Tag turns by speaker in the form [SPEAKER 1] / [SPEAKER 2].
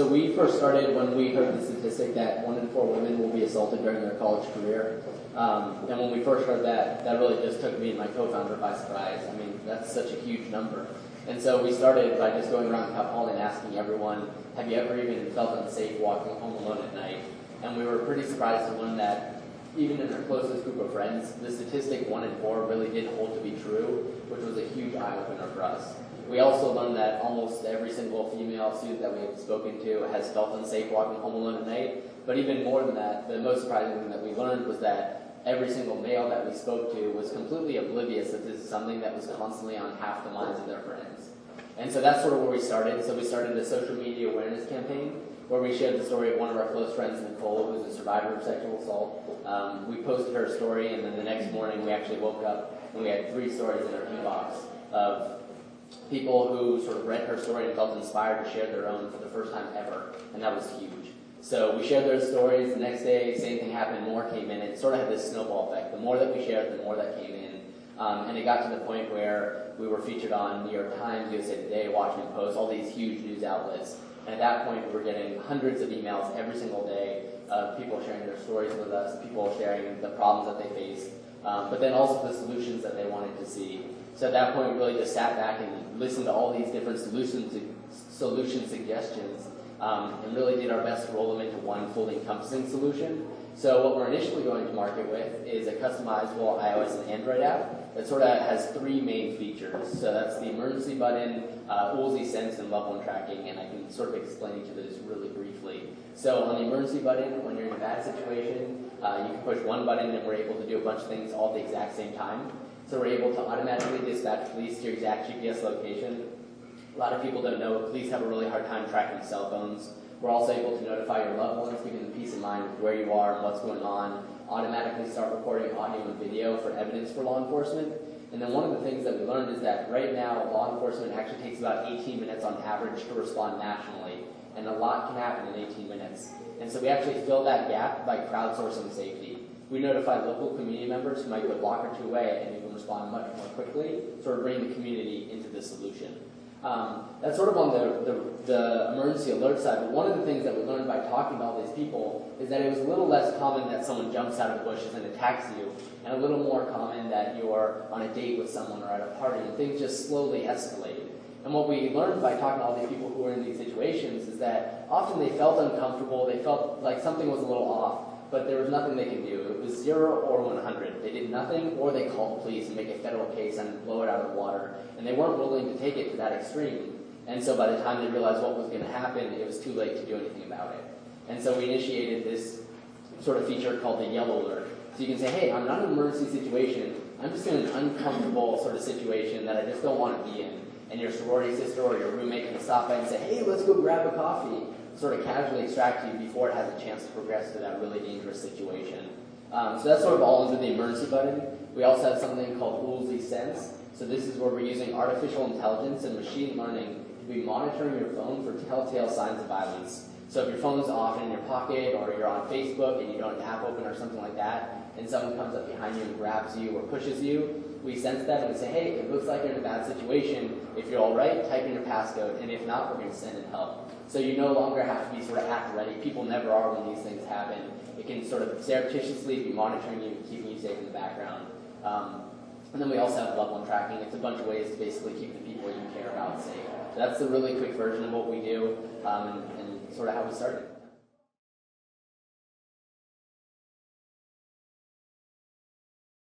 [SPEAKER 1] So we first started when we heard the statistic that 1 in 4 women will be assaulted during their college career. And when we first heard that, that really just took me and my co-founder by surprise. I mean, that's such a huge number. And so we started by just going around Cal Poly and asking everyone, have you ever even felt unsafe walking home alone at night? And we were pretty surprised to learn that even in our closest group of friends, the statistic 1 in 4 really did hold to be true, which was a huge eye-opener for us. We also learned that almost every single female student that we have spoken to has felt unsafe walking home alone at night. But even more than that, the most surprising thing that we learned was that every single male that we spoke to was completely oblivious that this is something that was constantly on half the minds of their friends. And so that's sort of where we started. So we started a social media awareness campaign where we shared the story of one of our close friends, Nicole, who's a survivor of sexual assault. We posted her story, and then the next morning we actually woke up and we had 3 stories in our inbox of people who sort of read her story and felt inspired to share their own for the first time ever, and that was huge. So we shared those stories. The next day, same thing happened, more came in. It sort of had this snowball effect. The more that we shared, the more that came in. And it got to the point where we were featured on New York Times, USA Today, Washington Post, all these huge news outlets. And at that point, we were getting hundreds of emails every single day of people sharing their stories with us, people sharing the problems that they faced, but then also the solutions that they wanted to see. So at that point, we really just sat back and listened to all these different solution suggestions and really did our best to roll them into one fully encompassing solution. So what we're initially going to market with is a customizable iOS and Android app that sort of has 3 main features. So that's the emergency button, Ulzi sense, and loved one tracking, and I can sort of explain each of those really briefly. So on the emergency button, when you're in a bad situation, you can push one button and we're able to do a bunch of things all at the exact same time. So we're able to automatically dispatch police to your exact GPS location. A lot of people don't know, but police have a really hard time tracking cell phones. We're also able to notify your loved ones, giving them peace of mind with where you are and what's going on, automatically start recording audio and video for evidence for law enforcement. And then one of the things that we learned is that right now, law enforcement actually takes about 18 minutes on average to respond nationally, and a lot can happen in 18 minutes. And so we actually fill that gap by crowdsourcing safety. We notify local community members who might be a block or 2 away, and you can respond much more quickly, sort of bring the community into the solution. That's sort of on the emergency alert side, but one of the things that we learned by talking to all these people is that it was a little less common that someone jumps out of the bushes and attacks you, and a little more common that you're on a date with someone or at a party, and things just slowly escalate. And what we learned by talking to all these people who were in these situations is that often they felt uncomfortable, they felt like something was a little off, but there was nothing they could do. It was 0 or 100. They did nothing, or they called the police and make a federal case and blow it out of the water. And they weren't willing to take it to that extreme. And so by the time they realized what was going to happen, it was too late to do anything about it. And so we initiated this sort of feature called the yellow alert. So you can say, hey, I'm not in an emergency situation. I'm just in an uncomfortable sort of situation that I just don't want to be in. And your sorority sister or your roommate can stop by and say, hey, let's go grab a coffee. Sort of casually extract you before it has a chance to progress to that really dangerous situation. So that's sort of all under the emergency button. We also have something called Ulzi Sense. So this is where we're using artificial intelligence and machine learning to be monitoring your phone for telltale signs of violence. So if your phone's off in your pocket or you're on Facebook and you don't have an app open or something like that, and someone comes up behind you and grabs you or pushes you, we sense that and we say, hey, it looks like you're in a bad situation. If you're all right, type in your passcode, and if not, we're going to send in help. So you no longer have to be sort of act ready. People never are when these things happen. It can sort of surreptitiously be monitoring you and keeping you safe in the background. And then we also have loved one tracking. It's a bunch of ways to basically keep the people you care about safe. So that's the really quick version of what we do and sort of how we started.